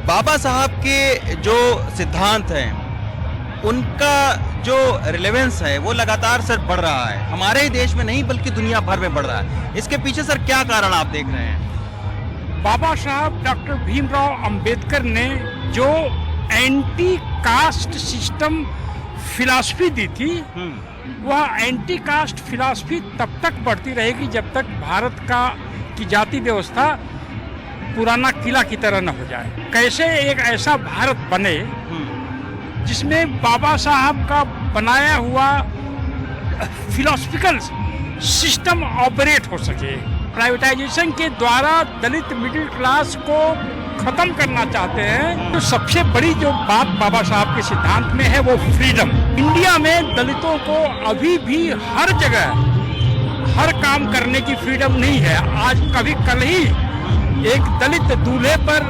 बाबा साहब के जो सिद्धांत हैं, उनका जो रिलेवेंस है वो लगातार सर बढ़ रहा है, हमारे ही देश में नहीं बल्कि दुनिया भर में बढ़ रहा है। इसके पीछे सर क्या कारण आप देख रहे हैं? बाबा साहब डॉक्टर भीमराव अंबेडकर ने जो एंटी कास्ट सिस्टम फिलॉसफी दी थी, वह एंटी कास्ट फिलॉसफी तब तक बढ़ती रहेगी जब तक भारत की जाति व्यवस्था पुराना किला की तरह न हो जाए। कैसे एक ऐसा भारत बने जिसमें बाबा साहब का बनाया हुआ फिलॉसफिकल सिस्टम ऑपरेट हो सके। प्राइवेटाइजेशन के द्वारा दलित मिडिल क्लास को खत्म करना चाहते हैं। तो सबसे बड़ी जो बात बाबा साहब के सिद्धांत में है वो फ्रीडम। इंडिया में दलितों को अभी भी हर जगह हर काम करने की फ्रीडम नहीं है। आज कल ही एक दलित दूल्हे पर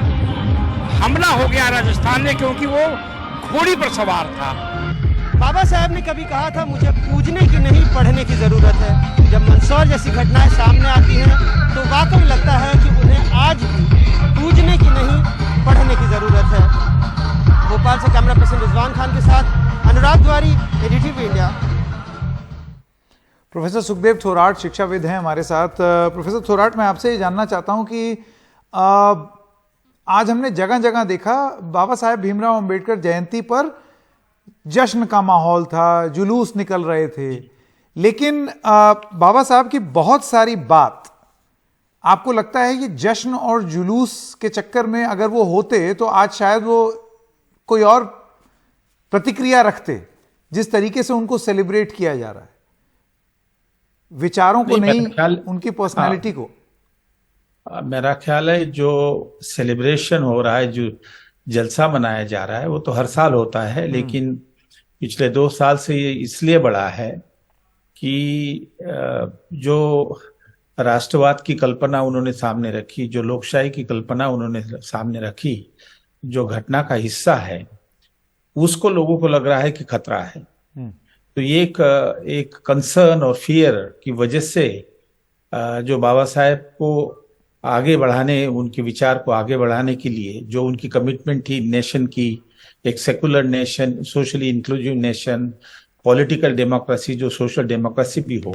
हमला हो गया राजस्थान में, क्योंकि वो घोड़ी पर सवार था। बाबा साहब ने कभी कहा था, मुझे पूजने की नहीं पढ़ने की जरूरत है। जब मंदसौर जैसी घटनाएं सामने आती हैं तो वाकई लगता है कि उन्हें आज भी पूजने की नहीं पढ़ने की जरूरत है। भोपाल से कैमरा पर्सन रिजवान खान के साथ अनुराग द्वारी, एडीटीवी इंडिया। प्रोफेसर सुखदेव थोराट शिक्षाविद हैं हमारे साथ। प्रोफेसर थोराट, मैं आपसे ये जानना चाहता हूं कि आज हमने जगह जगह देखा बाबा साहेब भीमराव अंबेडकर जयंती पर जश्न का माहौल था, जुलूस निकल रहे थे, लेकिन बाबा साहब की बहुत सारी बात, आपको लगता है कि जश्न और जुलूस के चक्कर में अगर वो होते तो आज शायद वो कोई और प्रतिक्रिया रखते, जिस तरीके से उनको सेलिब्रेट किया जा रहा है, विचारों को नहीं उनकी पर्सनालिटी को? मेरा ख्याल है जो सेलिब्रेशन हो रहा है, जो जलसा मनाया जा रहा है, वो तो हर साल होता है, लेकिन पिछले 2 साल से ये इसलिए बढ़ा है कि जो राष्ट्रवाद की कल्पना उन्होंने सामने रखी, जो लोकशाही की कल्पना उन्होंने सामने रखी, जो घटना का हिस्सा है, उसको लोगों को लग रहा है कि खतरा है। तो ये एक कंसर्न और फियर की वजह से जो बाबा साहेब को आगे बढ़ाने, उनके विचार को आगे बढ़ाने के लिए जो उनकी कमिटमेंट थी नेशन की, एक secular nation, socially inclusive nation, political democracy, जो सोशल डेमोक्रेसी भी हो,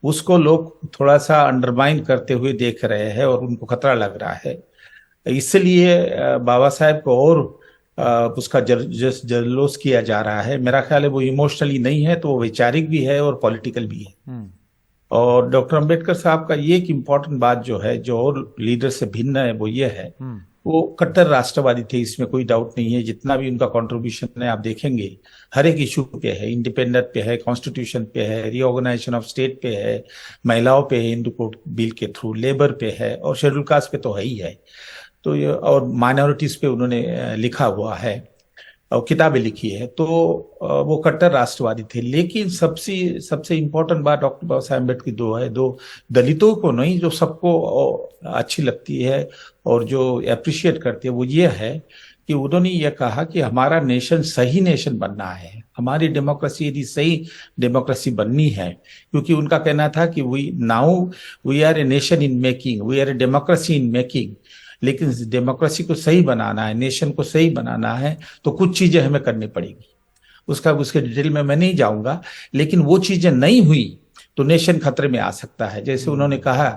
उसको लोग थोड़ा सा अंडरमाइन करते हुए देख रहे हैं और उनको खतरा लग रहा है। इसलिए बाबा साहेब को और उसका जल्लोष किया जा रहा है। मेरा ख्याल है वो इमोशनली नहीं है, तो वो वैचारिक भी है और पॉलिटिकल भी है। और डॉक्टर अंबेडकर साहब का ये एक इम्पॉर्टेंट बात जो है, जो और लीडर से भिन्न है, वो ये है, वो कट्टर राष्ट्रवादी थे, इसमें कोई डाउट नहीं है। जितना भी उनका कंट्रीब्यूशन है आप देखेंगे हर एक इशू पे है, इंडिपेंडेंट पे है, कॉन्स्टिट्यूशन पे है, रीऑर्गेनाइजेशन ऑफ स्टेट पे है, महिलाओं पे है हिंदू कोड बिल के थ्रू, लेबर पे है और शेड्यूल कास्ट पे तो है ही है। तो ये और माइनॉरिटीज पे उन्होंने लिखा हुआ है और किताबें लिखी है, तो वो कट्टर राष्ट्रवादी थे। लेकिन सबसे इम्पोर्टेंट बात डॉक्टर बाबा साहेब अम्बेडकर की दो दलितों को नहीं, जो सबको अच्छी लगती है और जो अप्रिशिएट करते हैं, वो ये है कि उन्होंने ये कहा कि हमारा नेशन सही नेशन बनना है, हमारी डेमोक्रेसी यदि सही डेमोक्रेसी बननी है, क्योंकि उनका कहना था कि we are a nation in making, we are a democracy in making. लेकिन डेमोक्रेसी को सही बनाना है, नेशन को सही बनाना है, तो कुछ चीजें हमें करनी पड़ेगी। उसके डिटेल में मैं नहीं जाऊंगा, लेकिन वो चीजें नहीं हुई तो नेशन खतरे में आ सकता है। जैसे उन्होंने कहा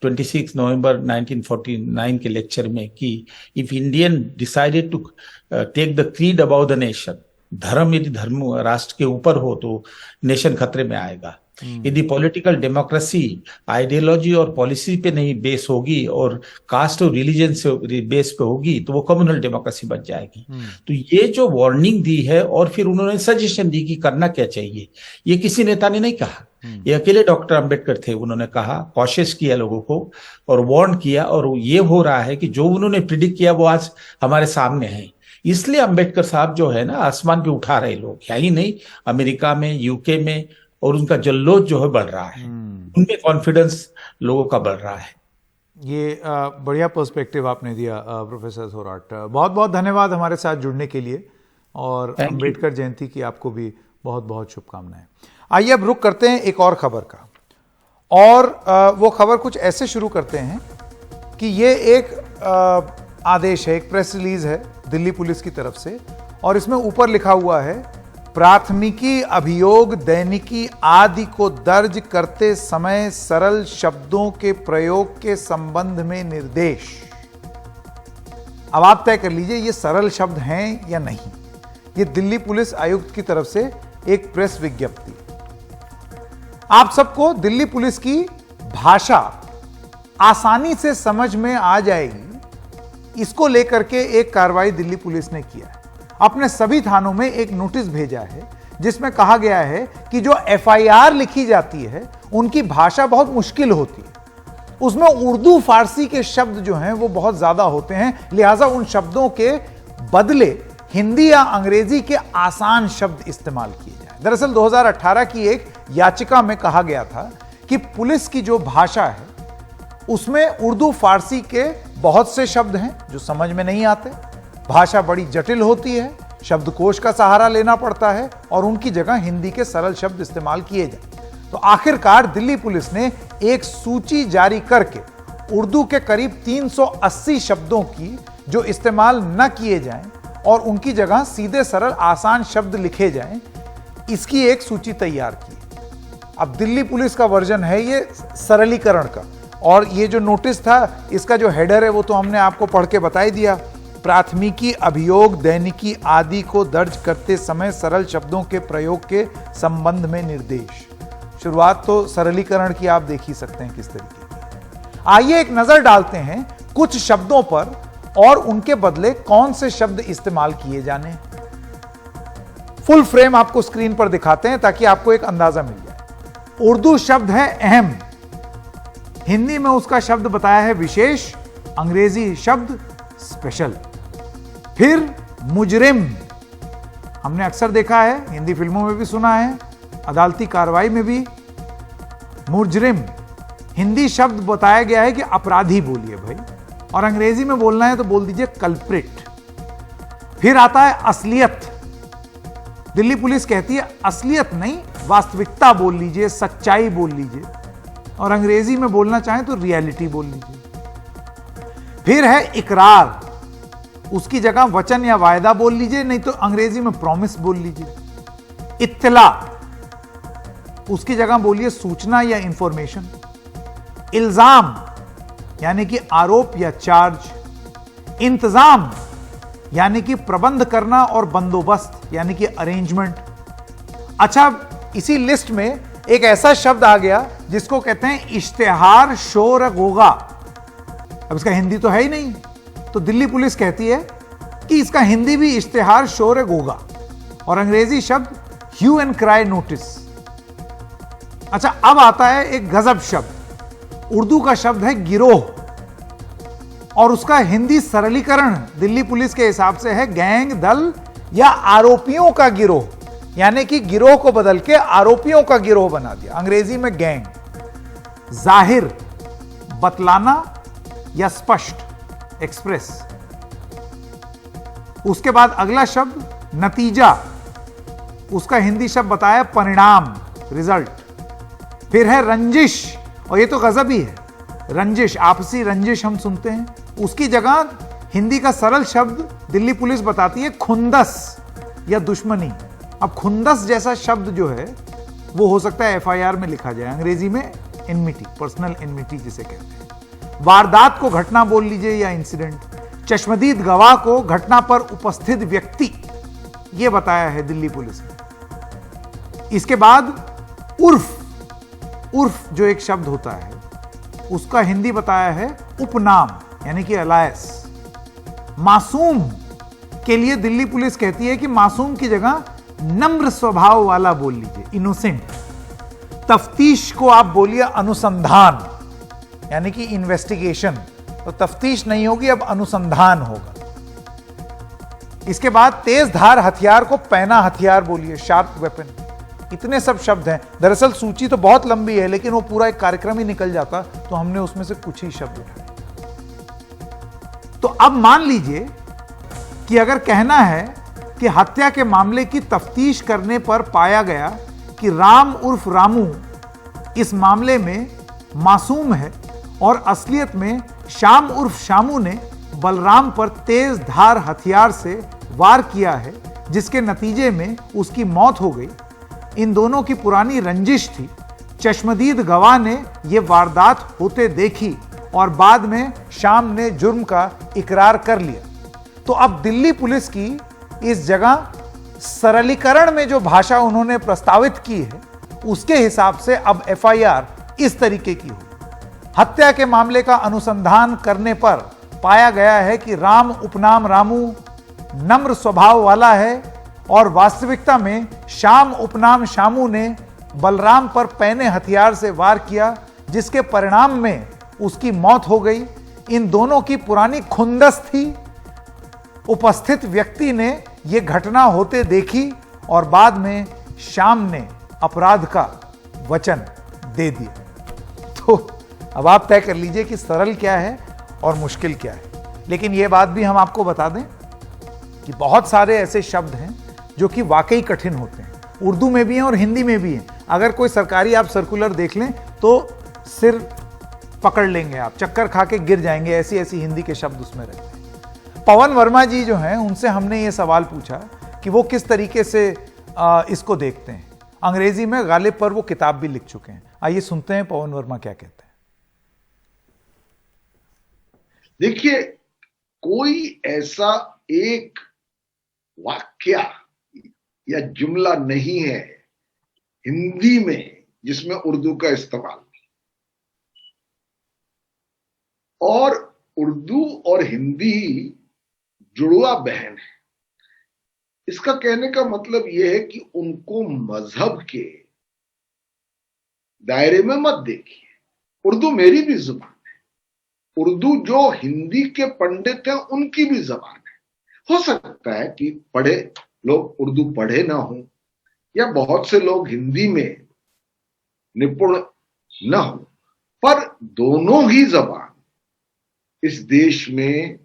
26 नवंबर 1949 के लेक्चर में कि if Indian decided to take the creed about the nation, धर्म यदि धर्म राष्ट्र के ऊपर हो तो नेशन खतरे में आएगा। यदि पॉलिटिकल डेमोक्रेसी आइडियोलॉजी और पॉलिसी पे नहीं बेस होगी और कास्ट और रिलीजन से बेस पे होगी तो वो कम्युनल डेमोक्रेसी बन जाएगी। तो ये जो वार्निंग दी है और फिर उन्होंने सजेशन दी कि करना क्या चाहिए, ये किसी नेता ने नहीं कहा, ये अकेले डॉक्टर अंबेडकर थे। उन्होंने कहा, कॉशियस किया लोगों को और वार्न किया, और ये हो रहा है कि जो उन्होंने प्रिडिक्ट किया वो आज हमारे सामने है। इसलिए अंबेडकर साहब जो है ना आसमान पे उठा रहे लोग, यही नहीं अमेरिका में, यूके में, और उनका जल्लोद जो है बढ़ रहा है, उनमें कॉन्फिडेंस लोगों का बढ़ रहा है। ये बढ़िया पर्सपेक्टिव आपने दिया प्रोफेसर थोराट, बहुत बहुत धन्यवाद हमारे साथ जुड़ने के लिए, और अंबेडकर जयंती की आपको भी बहुत बहुत शुभकामनाएं। आइए अब रुक करते हैं एक और खबर का, और वो खबर कुछ ऐसे शुरू करते हैं कि ये एक आदेश है, एक प्रेस रिलीज है दिल्ली पुलिस की तरफ से, और इसमें ऊपर लिखा हुआ है प्राथमिकी अभियोग दैनिकी आदि को दर्ज करते समय सरल शब्दों के प्रयोग के संबंध में निर्देश। अब आप तय कर लीजिए ये सरल शब्द हैं या नहीं। ये दिल्ली पुलिस आयुक्त की तरफ से एक प्रेस विज्ञप्ति। आप सबको दिल्ली पुलिस की भाषा आसानी से समझ में आ जाएगी, इसको लेकर के एक कार्रवाई दिल्ली पुलिस ने किया है। अपने सभी थानों में एक नोटिस भेजा है जिसमें कहा गया है कि जो एफआईआर लिखी जाती है उनकी भाषा बहुत मुश्किल होती है, उसमें उर्दू फारसी के शब्द जो हैं वो बहुत ज्यादा होते हैं, लिहाजा उन शब्दों के बदले हिंदी या अंग्रेजी के आसान शब्द इस्तेमाल किए जाएं। दरअसल 2018 की एक याचिका में कहा गया था कि पुलिस की जो भाषा है उसमें उर्दू फारसी के बहुत से शब्द हैं जो समझ में नहीं आते, भाषा बड़ी जटिल होती है, शब्दकोश का सहारा लेना पड़ता है, और उनकी जगह हिंदी के सरल शब्द इस्तेमाल किए जाए। तो आखिरकार दिल्ली पुलिस ने एक सूची जारी करके उर्दू के करीब 380 शब्दों की जो इस्तेमाल न किए जाएं और उनकी जगह सीधे सरल आसान शब्द लिखे जाएं, इसकी एक सूची तैयार की। अब दिल्ली पुलिस का वर्जन है ये सरलीकरण का, और ये जो नोटिस था इसका जो हेडर है वो तो हमने आपको पढ़ के बता ही दिया, प्राथमिकी अभियोग दैनिकी आदि को दर्ज करते समय सरल शब्दों के प्रयोग के संबंध में निर्देश। शुरुआत तो सरलीकरण की आप देख ही सकते हैं किस तरीके की। आइए एक नजर डालते हैं कुछ शब्दों पर और उनके बदले कौन से शब्द इस्तेमाल किए जाने। फुल फ्रेम आपको स्क्रीन पर दिखाते हैं ताकि आपको एक अंदाजा मिल जाए। उर्दू शब्द है अहम, हिंदी में उसका शब्द बताया है विशेष, अंग्रेजी शब्द स्पेशल। फिर मुजरिम, हमने अक्सर देखा है, हिंदी फिल्मों में भी सुना है, अदालती कार्रवाई में भी। मुजरिम हिंदी शब्द बताया गया है कि अपराधी बोलिए भाई, और अंग्रेजी में बोलना है तो बोल दीजिए कल्प्रिट। फिर आता है असलियत, दिल्ली पुलिस कहती है असलियत नहीं वास्तविकता बोल लीजिए, सच्चाई बोल लीजिए, और अंग्रेजी में बोलना चाहें तो रियलिटी बोल लीजिए। फिर है इकरार, उसकी जगह वचन या वायदा बोल लीजिए, नहीं तो अंग्रेजी में प्रॉमिस बोल लीजिए। इत्तला, उसकी जगह बोलिए सूचना या इंफॉर्मेशन। इल्जाम यानी कि आरोप या चार्ज। इंतजाम यानी कि प्रबंध करना और बंदोबस्त यानी कि अरेंजमेंट। अच्छा, इसी लिस्ट में एक ऐसा शब्द आ गया जिसको कहते हैं इश्तेहार शोर गोगा। अब इसका हिंदी तो है ही नहीं, तो दिल्ली पुलिस कहती है कि इसका हिंदी भी इश्तेहार शोर गोगा, और अंग्रेजी शब्द ह्यू एंड क्राई नोटिस। अच्छा, अब आता है एक गजब शब्द, उर्दू का शब्द है गिरोह, और उसका हिंदी सरलीकरण दिल्ली पुलिस के हिसाब से है गैंग, दल या आरोपियों का गिरोह, यानी कि गिरोह को बदल के आरोपियों का गिरोह बना दिया, अंग्रेजी में गैंग। जाहिर, बतलाना या स्पष्ट, एक्सप्रेस। उसके बाद अगला शब्द नतीजा, उसका हिंदी शब्द बताया परिणाम, रिजल्ट। फिर है रंजिश, और ये तो गजब ही है, रंजिश, आपसी रंजिश हम सुनते हैं, उसकी जगह हिंदी का सरल शब्द दिल्ली पुलिस बताती है खुंदस या दुश्मनी। अब खुंदस जैसा शब्द जो है वो हो सकता है एफआईआर में लिखा जाए, अंग्रेजी में एनमिटी, पर्सनल एनमिटी जिसे कहते हैं। वारदात को घटना बोल लीजिए या इंसिडेंट। चश्मदीद गवाह को घटना पर उपस्थित व्यक्ति ये बताया है दिल्ली पुलिस ने। इसके बाद उर्फ जो एक शब्द होता है उसका हिंदी बताया है उपनाम, यानी कि अलायस। मासूम के लिए दिल्ली पुलिस कहती है कि मासूम की जगह नम्र स्वभाव वाला बोल लीजिए, इनोसेंट। तफ्तीश को आप बोलिए अनुसंधान, यानी कि इन्वेस्टिगेशन। तो तफ्तीश नहीं होगी, अब अनुसंधान होगा। इसके बाद तेज धार हथियार को पैना हथियार बोलिए, शार्प वेपन। इतने सब शब्द हैं। दरअसल सूची तो बहुत लंबी है, लेकिन वो पूरा एक कार्यक्रम ही निकल जाता, तो हमने उसमें से कुछ ही शब्द उठाए। तो अब मान लीजिए कि अगर कहना है कि हत्या के मामले की तफ्तीश करने पर पाया गया कि राम उर्फ रामू इस मामले में मासूम है और असलियत में श्याम उर्फ शामू ने बलराम पर तेज धार हथियार से वार किया है, जिसके नतीजे में उसकी मौत हो गई। इन दोनों की पुरानी रंजिश थी। चश्मदीद गवाह ने यह वारदात होते देखी और बाद में शाम ने जुर्म का इकरार कर लिया। तो अब दिल्ली पुलिस की इस जगह सरलीकरण में जो भाषा उन्होंने प्रस्तावित की है, उसके हिसाब से अब एफआईआर इस तरीके की हो। हत्या के मामले का अनुसंधान करने पर पाया गया है कि राम उपनाम रामू नम्र स्वभाव वाला है और वास्तविकता में श्याम उपनाम शामू ने बलराम पर पैने हथियार से वार किया, जिसके परिणाम में उसकी मौत हो गई। इन दोनों की पुरानी खुंदस थी। उपस्थित व्यक्ति ने यह घटना होते देखी और बाद में श्याम ने अपराध का वचन दे दिया। तो अब आप तय कर लीजिए कि सरल क्या है और मुश्किल क्या है। लेकिन यह बात भी हम आपको बता दें कि बहुत सारे ऐसे शब्द हैं जो कि वाकई कठिन होते हैं, उर्दू में भी हैं और हिंदी में भी हैं। अगर कोई सरकारी आप सर्कुलर देख लें तो सिर पकड़ लेंगे, आप चक्कर खा के गिर जाएंगे, ऐसी ऐसी हिंदी के शब्द उसमें रहते हैं। पवन वर्मा जी जो हैं, उनसे हमने ये सवाल पूछा कि वो किस तरीके से इसको देखते हैं। अंग्रेजी में गालिब पर वो किताब भी लिख चुके हैं। आइए सुनते हैं पवन वर्मा क्या कहते हैं। देखिए, कोई ऐसा एक वाक्य या जुमला नहीं है हिंदी में जिसमें उर्दू का इस्तेमाल नहीं। और उर्दू और हिंदी जुड़वा बहन है। इसका कहने का मतलब यह है कि उनको मजहब के दायरे में मत देखिए। उर्दू मेरी भी जुबान है, उर्दू जो हिंदी के पंडित हैं उनकी भी जबान है। हो सकता है कि पढ़े लोग उर्दू पढ़े ना हो, या बहुत से लोग हिंदी में निपुण न हो, पर दोनों ही जबान इस देश में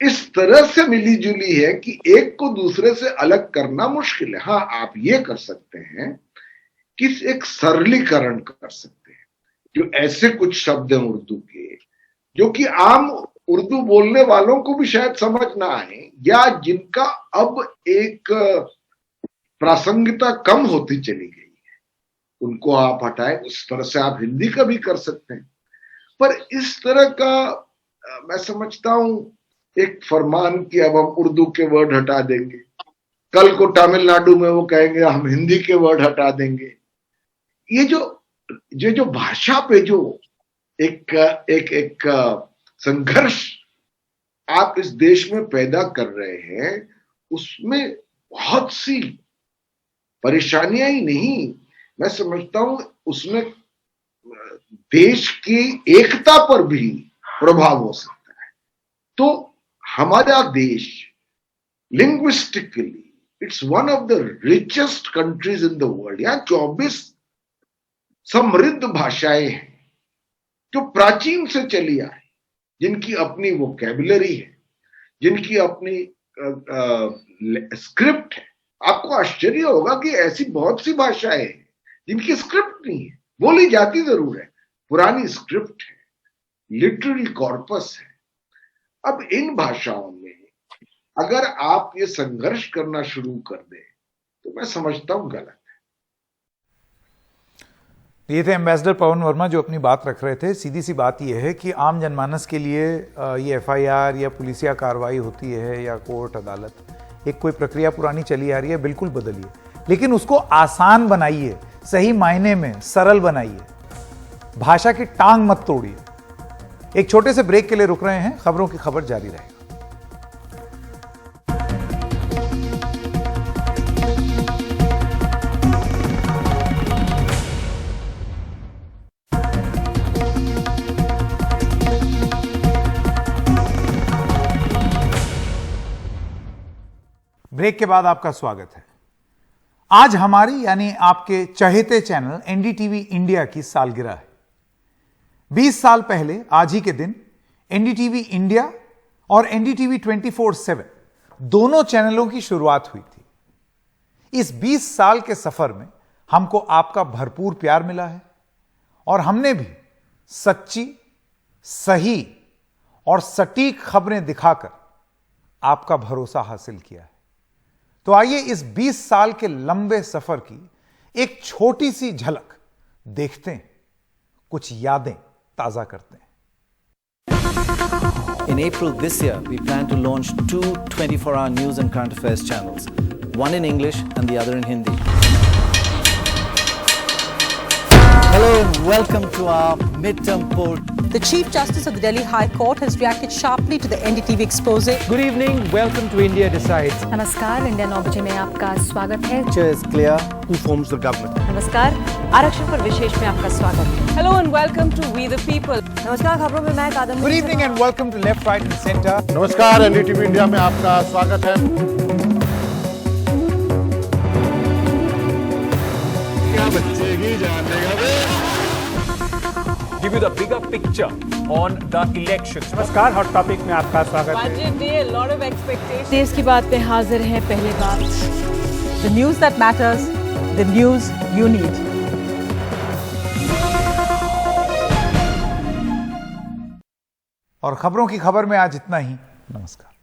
इस तरह से मिली जुली है कि एक को दूसरे से अलग करना मुश्किल है। हाँ, आप ये कर सकते हैं कि एक सरलीकरण कर सकते हैं। जो ऐसे कुछ शब्द हैं उर्दू के जो कि आम उर्दू बोलने वालों को भी शायद समझ ना आए, या जिनका अब एक प्रासंगिकता कम होती चली गई है, उनको आप हटाएं। उस तरह से आप हिंदी का भी कर सकते हैं। पर इस तरह का मैं समझता हूं एक फरमान कि अब हम उर्दू के वर्ड हटा देंगे, कल को तमिलनाडु में वो कहेंगे हम हिंदी के वर्ड हटा देंगे। ये जो भाषा पे जो एक संघर्ष आप इस देश में पैदा कर रहे हैं, उसमें बहुत सी परेशानियां ही नहीं, मैं समझता हूं उसमें देश की एकता पर भी प्रभाव हो सकता है। तो हमारा देश linguistically it's one of the richest countries in the world. यहां 24 समृद्ध भाषाएं हैं जो प्राचीन से चली आई, जिनकी अपनी वोकैबुलरी है, जिनकी अपनी स्क्रिप्ट है। आपको आश्चर्य होगा कि ऐसी बहुत सी भाषाएं हैं जिनकी स्क्रिप्ट नहीं है, बोली जाती जरूर है, पुरानी स्क्रिप्ट है, लिटरेरी कॉर्पस है। अब इन भाषाओं में अगर आप ये संघर्ष करना शुरू कर दें तो मैं समझता हूं गलत। ये थे एम्बेसडर पवन वर्मा जो अपनी बात रख रहे थे। सीधी सी बात यह है कि आम जनमानस के लिए ये FIR या पुलिसिया कार्रवाई होती है या कोर्ट अदालत, एक कोई प्रक्रिया पुरानी चली आ रही है, बिल्कुल बदलिए, लेकिन उसको आसान बनाइए, सही मायने में सरल बनाइए, भाषा की टांग मत तोड़िए। एक छोटे से ब्रेक के लिए रुक रहे हैं, खबरों की खबर जारी रहेगी। ब्रेक के बाद आपका स्वागत है। आज हमारी यानी आपके चहेते चैनल NDTV इंडिया की सालगिरह है। 20 साल पहले आज ही के दिन NDTV इंडिया और NDTV 24/7 दोनों चैनलों की शुरुआत हुई थी। इस 20 साल के सफर में हमको आपका भरपूर प्यार मिला है और हमने भी सच्ची, सही और सटीक खबरें दिखाकर आपका भरोसा हासिल किया है। तो आइए इस 20 साल के लंबे सफर की एक छोटी सी झलक देखते हैं, कुछ यादें ताजा करते हैं। In April this year, we plan to launch 2 24-hour news and current affairs channels, one in English and the other in Hindi. Hello and welcome to our midterm poll. The Chief Justice of the Delhi High Court has reacted sharply to the NDTV expose. Good evening, welcome to India Decides. नमस्कार, Indian ऑब्जे में आपका स्वागत है। Picture is clear. Who forms the government? नमस्कार, आरक्षण पर विशेष में आपका स्वागत है। Hello and welcome to We the People. नमस्कार, खबरों में मैं Kadambari. Good evening and welcome to Left, Right and Center. नमस्कार, NDTV इंडिया में आपका स्वागत है। क्या बच्चे की जान देगा बे? Give you the bigger picture on the elections. नमस्कार, हॉट टॉपिक में आपका स्वागत है। Budget day, a lot of expectations. देश की बात पे हाजिर है पहले बात। The news that matters, the news you need. और खबरों की खबर में आज इतना ही। नमस्कार।